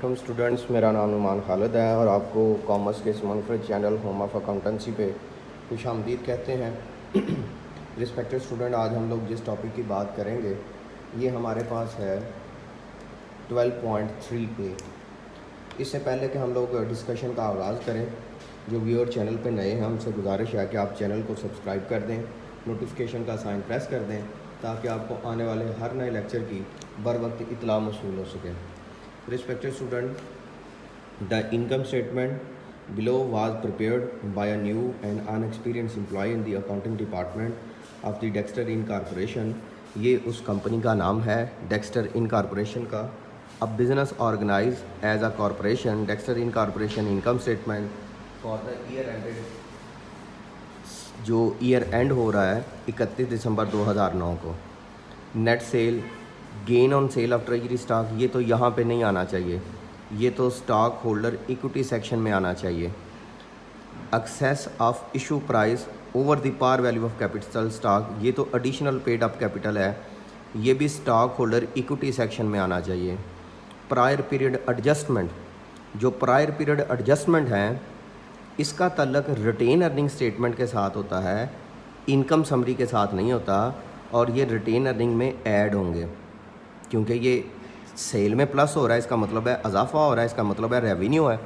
वालेकुम स्टूडेंट्स, मेरा नाम नुमान खालिद है और आपको कॉमर्स के इस मुनफरद चैनल होम ऑफ अकाउंटेंसी पे खुशामदीद कहते हैं। रिस्पेक्टेड स्टूडेंट, आज हम लोग जिस टॉपिक की बात करेंगे ये हमारे पास है 12.3 पे। इससे पहले कि हम लोग डिस्कशन का आगाज़ करें, जो व्यूअर चैनल पे नए हैं उनसे गुजारिश है कि आप चैनल को सब्सक्राइब कर दें, नोटिफिकेशन का साइन प्रेस कर दें ताकि आपको आने वाले हर नए लेक्चर की बर वक्त इतला मौसूल हो सके। Respected student, the income statement below was prepared by a new and unexperienced employee in the accounting department of the Dexter Incorporation। ये उस कंपनी का नाम है डेक्स्टर इनकॉर्पोरेशन का। अब business organise as a corporation, Dexter Incorporation income statement for the year ended, जो year end हो रहा है 31 दिसंबर 2009 को। Net sale, gain on sale of treasury stock, ये तो यहाँ पे नहीं आना चाहिए, ये तो स्टॉक होल्डर इक्विटी सेक्शन में आना चाहिए। Excess of issue price over the par value of capital stock, ये तो एडिशनल पेड अप कैपिटल है, ये भी स्टॉक होल्डर इक्विटी सेक्शन में आना चाहिए। प्रायर पीरियड एडजस्टमेंट, जो प्रायर पीरियड एडजस्टमेंट है इसका तल्लक रिटेन अर्निंग स्टेटमेंट के साथ होता है, इनकम समरी के साथ नहीं होता, और ये रिटेन अर्निंग में ऐड होंगे क्योंकि ये सेल में प्लस हो रहा है, इसका मतलब है इजाफा हो रहा है, इसका मतलब है रेवेन्यू है।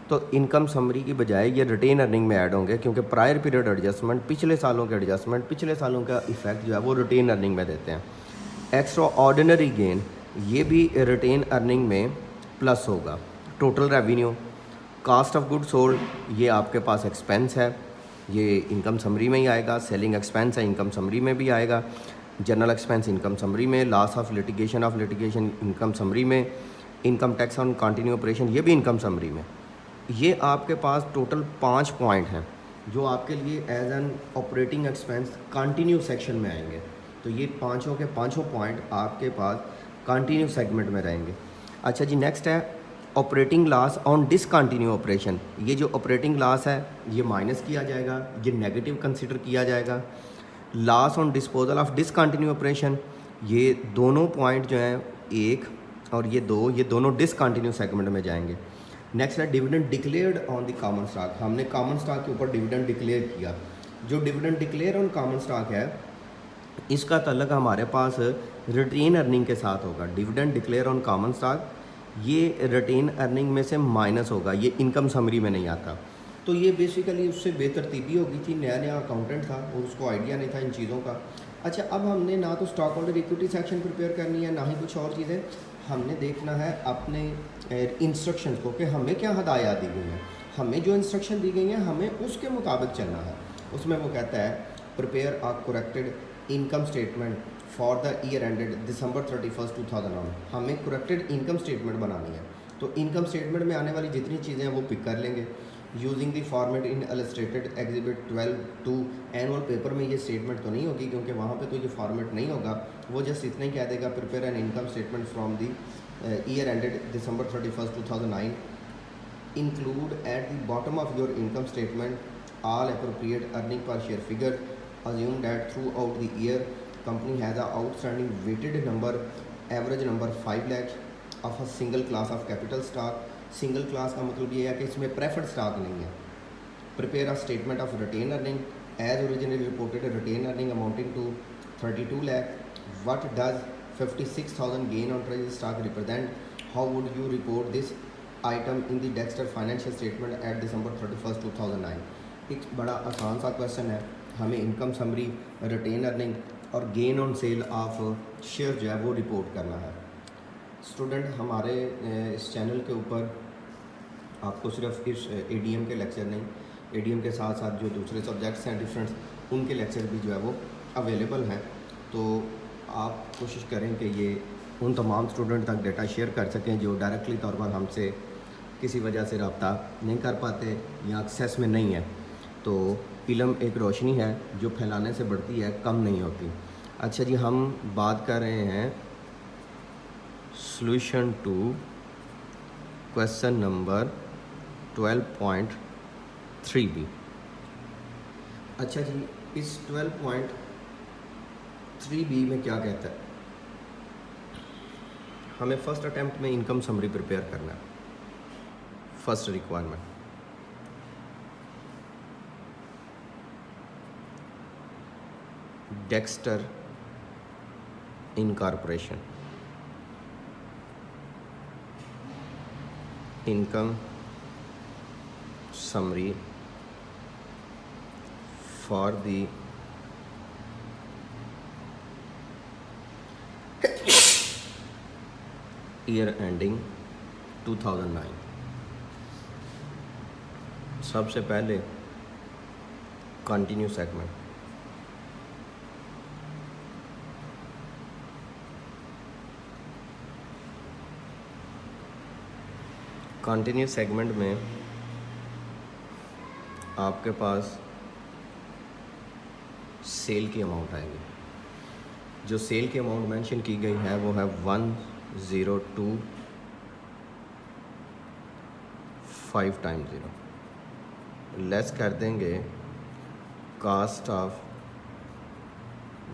तो इनकम समरी की बजाय ये रिटेन अर्निंग में ऐड होंगे क्योंकि प्रायर पीरियड एडजस्टमेंट, पिछले सालों के एडजस्टमेंट, पिछले सालों का इफेक्ट जो है वो रिटेन अर्निंग में देते हैं। एक्स्ट्रा ऑर्डिनरी गेन, ये भी रिटेन अर्निंग में प्लस होगा। Total revenue, cost of good sold, ये आपके पास एक्सपेंस है, ये इनकम समरी में ही आएगा। सेलिंग एक्सपेंस है, इनकम समरी में भी आएगा। जनरल एक्सपेंस इनकम समरी में, loss of litigation income summary में, income tax on continue operation ये भी इनकम समरी में। ये आपके पास टोटल 5 पॉइंट हैं जो आपके लिए as an operating expense continue section में आएंगे। तो ये पाँचों के पाँचों पॉइंट आपके पास कंटिन्यू सेगमेंट में रहेंगे। अच्छा जी, नेक्स्ट है operating loss on discontinue operation. ये जो ऑपरेटिंग लॉस है ये माइनस किया जाएगा, ये नेगेटिव कंसिडर किया जाएगा। Loss on disposal of discontinue operation, ये दोनों पॉइंट जो हैं एक और ये दो, ये दोनों डिसकंटिन्यू सेगमेंट में जाएंगे। नेक्स्ट है dividend declared on the common stock, हमने कॉमन स्टॉक के ऊपर डिविडेंड डिक्लेयर किया। जो dividend declare on common stock है इसका तल्लक हमारे पास रिटेन अर्निंग के साथ होगा। Dividend declare on common stock ये रिटेन अर्निंग में से माइनस होगा, ये इनकम समरी में नहीं आता। तो ये बेसिकली उससे बेतरतीबी हो गई थी, नया नया अकाउंटेंट था और उसको आइडिया नहीं था इन चीज़ों का। अच्छा, अब हमने ना तो stock holder equity section prepare करनी है, ना ही कुछ और चीज़ें। हमने देखना है अपने इंस्ट्रक्शन को कि हमें क्या हदायत दी गई हैं, हमें जो इंस्ट्रक्शन दी गई हैं हमें उसके मुताबिक चलना है। उसमें वो कहता है prepare a corrected income statement for the year ended December 31, 2009। हमें करेक्टेड इनकम स्टेटमेंट बनानी है, तो इनकम स्टेटमेंट में आने वाली जितनी चीज़ें हैं वो पिक कर लेंगे using the format in illustrated exhibit 12-2। Annual paper में ये स्टेटमेंट तो नहीं होगी क्योंकि वहाँ पे तो ये फॉर्मेट नहीं होगा, वो जस्ट इतना ही कह देगा prepare an income statement from the year ended December 31, 2009। Include at the bottom of your income statement all appropriate earning per share figure. Assume that throughout the year company has a outstanding weighted number, average number 5 lakh of a single class of capital stock. Single class का मतलब ये है कि इसमें preferred stock नहीं है। Prepare a statement of retain earning as originally reported retain earning amounting to 32 lakh. What does 56,000 gain on treasury stock represent? How would you report this item in the Dexter financial statement at December 31, 2009। एक बड़ा आसान सा question है, हमें income summary, retain earning और gain on sale of share जो है वो रिपोर्ट करना है। स्टूडेंट, हमारे इस चैनल के ऊपर आपको सिर्फ इस एडीएम के लेक्चर नहीं, एडीएम के साथ साथ जो दूसरे सब्जेक्ट्स हैं डिफरेंट, उनके लेक्चर भी जो है वो अवेलेबल हैं। तो आप कोशिश करें कि ये उन तमाम स्टूडेंट तक डेटा शेयर कर सकें जो डायरेक्टली तौर पर हमसे किसी वजह से रब्ता नहीं कर पाते या एक्सेस में नहीं है। तो इल्म एक रोशनी है जो फैलाने से बढ़ती है, कम नहीं होती। अच्छा जी, हम बात कर रहे हैं solution to question number 12.3b। अच्छा जी, इस 12.3b में क्या कहता है? हमें फ़र्स्ट अटैम्प्ट में इनकम समरी प्रिपेयर करना है। First requirement, Dexter Incorporation, income summary for the year ending 2009। सबसे पहले कंटिन्यू सेगमेंट, कंटिन्यू सेगमेंट में आपके पास सेल की अमाउंट आएगी। जो सेल की अमाउंट मेंशन की गई है वो है 102,5 टाइम्स 0, लेस कर देंगे cost of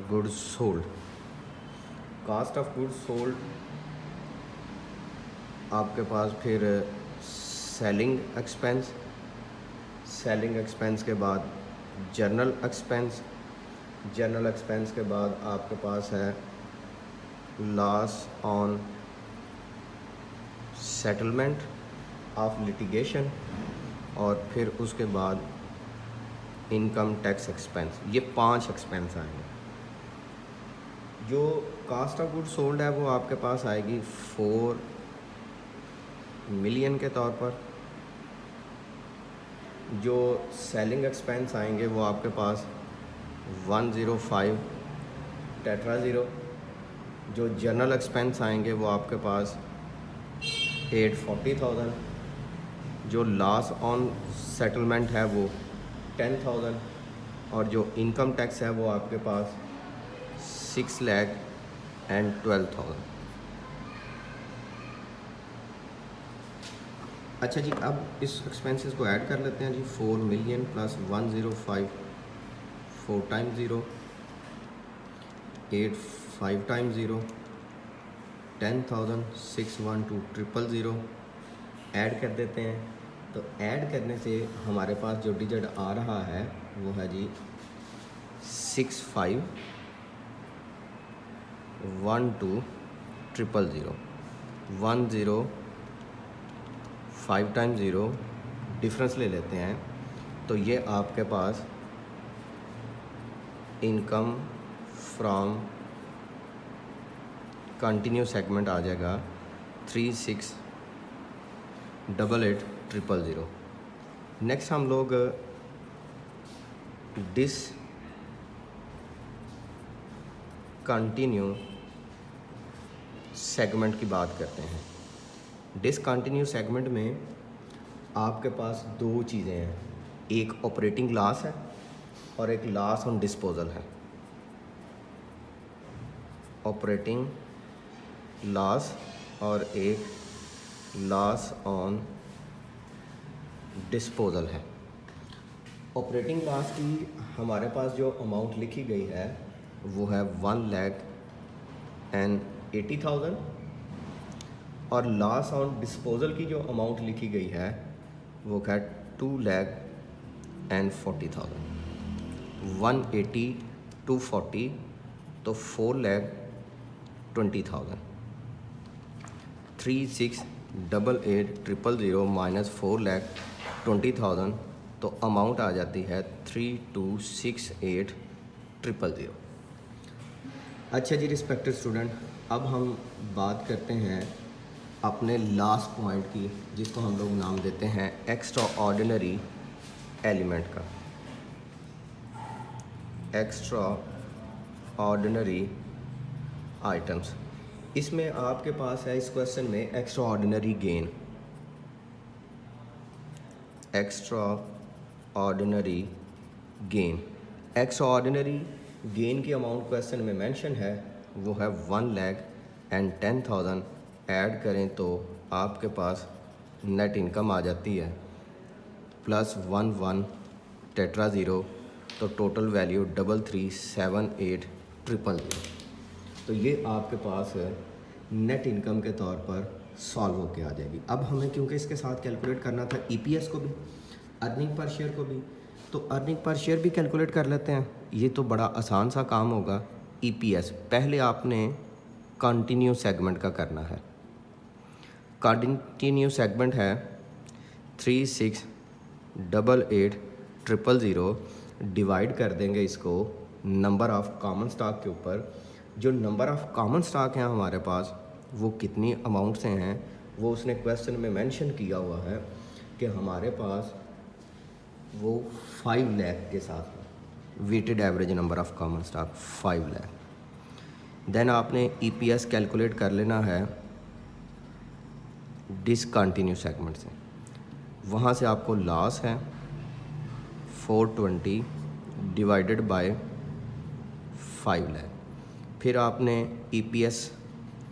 goods sold. Cost of goods sold आपके पास फिर सेलिंग एक्सपेंस, सेलिंग एक्सपेंस के बाद जनरल एक्सपेंस, जनरल एक्सपेंस के बाद आपके पास है loss on settlement of litigation, और फिर उसके बाद इनकम टैक्स एक्सपेंस। ये 5 एक्सपेंस आएंगे। जो कास्ट ऑफ गुड्स सोल्ड है वो आपके पास आएगी 4 मिलियन के तौर पर। जो सेलिंग एक्सपेंस आएंगे वो आपके पास 105 टेट्रा 0। जो जनरल एक्सपेंस आएंगे वो आपके पास 840,000। जो लॉस ऑन सेटलमेंट है वो 10,000, और जो इनकम टैक्स है वो आपके पास 6,12,000। अच्छा जी, अब इस एक्सपेंसेस को ऐड कर लेते हैं जी। 4 million plus 105 4 times 0, 8 5 times 0, 10,000, 612,000 add कर देते हैं। तो ऐड करने से हमारे पास जो डिजिट आ रहा है वो है जी 6512,000। 105 टाइम्स 0 डिफरेंस ले लेते हैं, तो ये आपके पास इनकम फ्रॉम कंटिन्यू सेगमेंट आ जाएगा 3688,000। नेक्स्ट हम लोग डिसकंटिन्यू सेगमेंट की बात करते हैं। डिसकंटिन्यू सेगमेंट में आपके पास 2 चीज़ें हैं, एक ऑपरेटिंग लॉस है और एक लॉस ऑन डिस्पोजल है। ऑपरेटिंग लॉस और एक लॉस ऑन डिस्पोजल है। ऑपरेटिंग लॉस की हमारे पास जो अमाउंट लिखी गई है वो है 1,80,000, और लॉस ऑन डिस्पोजल की जो अमाउंट लिखी गई है वो है 2,40,000। 180 240 तो 4,20,000। 3688,000 माइनस 4,20,000 तो अमाउंट आ जाती है 3268,000। अच्छा जी रिस्पेक्टेड स्टूडेंट, अब हम बात करते हैं अपने लास्ट पॉइंट की, जिसको हम लोग नाम देते हैं एक्स्ट्रा ऑर्डिनरी एलिमेंट का। एक्स्ट्रा ऑर्डिनरी आइटम्स, इसमें आपके पास है इस क्वेश्चन में extra ordinary gain. Extra ordinary gain, extra ordinary gain की अमाउंट क्वेश्चन में मेंशन है वो है 1,10,000। ऐड करें तो आपके पास नेट इनकम आ जाती है प्लस 11 टेट्रा 0, तो टोटल वैल्यू 33,78,000। तो ये आपके पास नेट इनकम के तौर पर सॉल्व होके आ जाएगी। अब हमें क्योंकि इसके साथ कैलकुलेट करना था ईपीएस को भी, अर्निंग पर शेयर को भी, तो अर्निंग पर शेयर भी कैलकुलेट कर लेते हैं। ये तो बड़ा आसान सा काम होगा। ईपीएस पहले आपने कंटिन्यू सेगमेंट का करना है। कंटिन्यू सेगमेंट है 368800, डिवाइड कर देंगे इसको नंबर ऑफ़ कॉमन स्टॉक के ऊपर। जो नंबर ऑफ़ कॉमन स्टॉक हैं हमारे पास वो कितनी अमाउंट से हैं वो उसने क्वेश्चन में मेंशन किया हुआ है कि हमारे पास वो 5 लाख के साथ है। Weighted average number of common stock 5 lakh. Then आपने ईपीएस कैलकुलेट कर लेना है डिसकंटिन्यू सेगमेंट से। वहाँ से आपको लॉस है 420 डिवाइडेड बाय 5 लाख। फिर आपने ईपीएस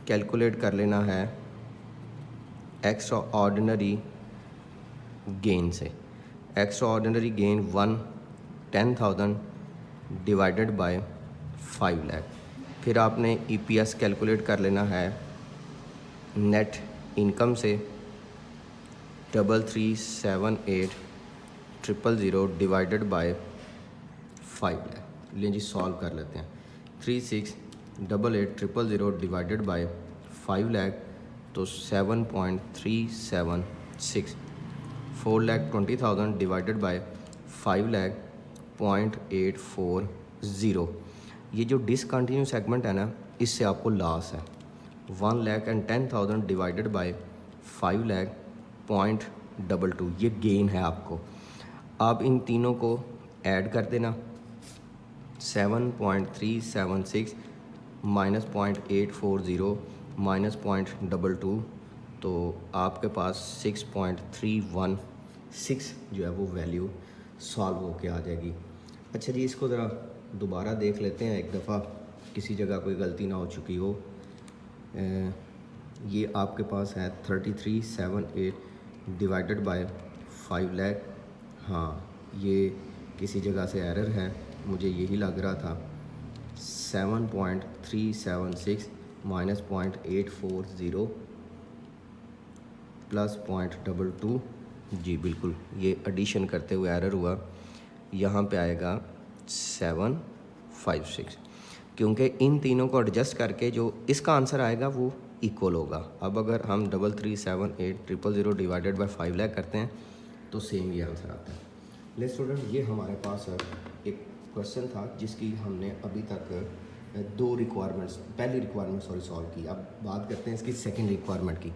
कैलकुलेट कर लेना है एक्स्ट्रा ऑर्डिनरी गेन से। Extra ordinary gain 10,000 divided by 5 lakh. फिर आपने ईपीएस कैलकुलेट कर लेना है नेट इनकम से 337800 डिवाइडेड बाय 5 लाख। लें जी सॉल्व कर लेते हैं। 368800 डिवाइडेड बाय 5 लाख तो 7.376। 4,20,000 डिवाइडेड बाय 5 लाख 0.840। ये जो डिसकंटिन्यू सेगमेंट है ना, इससे आपको लॉस है 1,10,000 डिवाइडेड बाय 5 लाख 0.22। ये गेन है आपको। आप इन तीनों को ऐड कर देना 7.376 माइनस 0.840 माइनस 0.22, तो आपके पास 6.316 जो है वो वैल्यू सॉल्व होके आ जाएगी। अच्छा जी, इसको ज़रा दोबारा देख लेते हैं एक दफ़ा, किसी जगह कोई गलती ना हो चुकी हो। ये आपके पास है 3378 डिवाइडेड बाय 5 लाख। हाँ, ये किसी जगह से एरर है, मुझे यही लग रहा था। 7.376 माइनस 0.840 प्लस 0.22। जी बिल्कुल, ये एडिशन करते हुए एरर हुआ। यहाँ पे आएगा 756, क्योंकि इन तीनों को एडजस्ट करके जो इसका आंसर आएगा वो इक्वल होगा। अब अगर हम 337800 डिवाइडेड बाय 5 लाख करते हैं तो सेम ये आंसर आता है। ले स्टूडेंट, ये हमारे पास एक क्वेश्चन था जिसकी हमने अभी तक दो रिक्वायरमेंट्स, पहली रिक्वायरमेंट सॉल्व की। अब बात करते हैं इसकी सेकंड रिक्वायरमेंट की,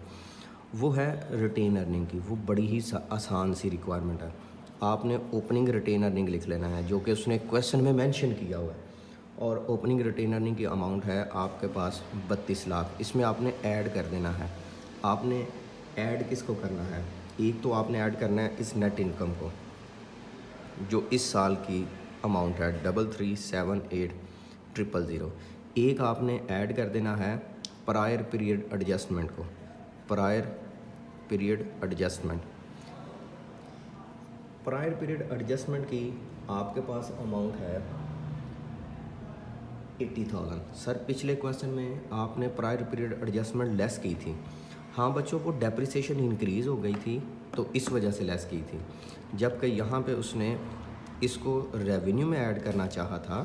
वो है रिटेन अर्निंग की। वो बड़ी ही आसान सी रिक्वायरमेंट है। आपने ओपनिंग रिटेन अर्निंग लिख लेना है जो कि उसने क्वेश्चन में मेंशन किया हुआ है। और ओपनिंग रिटेन अर्निंग की अमाउंट है आपके पास 32 लाख। इसमें आपने ऐड कर देना है। आपने ऐड किसको करना है? एक तो आपने ऐड करना है इस नेट इनकम को जो इस साल की अमाउंट है 337800। एक आपने ऐड कर देना है प्रायर पीरियड एडजस्टमेंट को। Prior period adjustment, prior period adjustment की आपके पास अमाउंट है 80,000। सर पिछले क्वेश्चन में आपने प्रायर पीरियड एडजस्टमेंट लेस की थी। हाँ बच्चों, को डेप्रिसिएशन इंक्रीज़ हो गई थी तो इस वजह से लेस की थी, जबकि यहाँ पे उसने इसको रेवेन्यू में ऐड करना चाहा था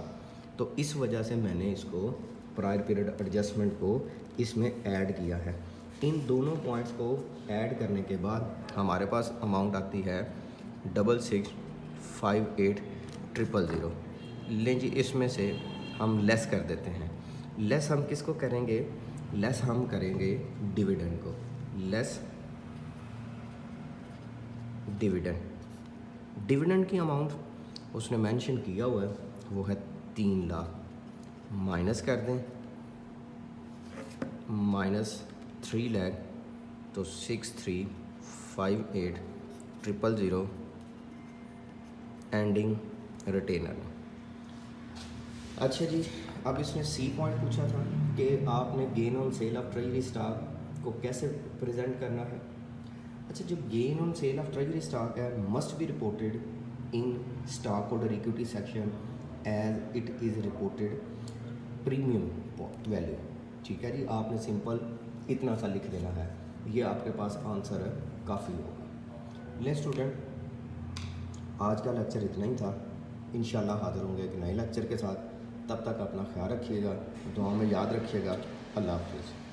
तो इस वजह से मैंने इसको प्रायर पीरियड एडजस्टमेंट को इसमें ऐड किया है। इन दोनों पॉइंट्स को ऐड करने के बाद हमारे पास अमाउंट आती है 665800। लें जी, इसमें से हम लेस कर देते हैं। लेस हम किसको करेंगे? लेस हम करेंगे डिविडेंड को। लेस डिविडेंड, डिविडेंड की अमाउंट उसने मेंशन किया हुआ है वो है 3 लाख। माइनस कर दें माइनस 3 लाख तो 635800 एंडिंग रिटेनर। अच्छा जी, अब इसने सी पॉइंट पूछा था कि आपने gain on sale of treasury stock को कैसे प्रेजेंट करना है। अच्छा, जो gain on sale of treasury stock है must be reported in stock holder equity section as it is reported premium value. ठीक है जी, आपने सिंपल इतना सा लिख देना है। ये आपके पास आंसर काफ़ी होगा। ले स्टूडेंट, आज का लेक्चर इतना ही था। इंशाल्लाह हाज़िर होंगे एक नए लेक्चर के साथ। तब तक अपना ख्याल रखिएगा, दुआ में याद रखिएगा। अल्लाह हाफ़िज़।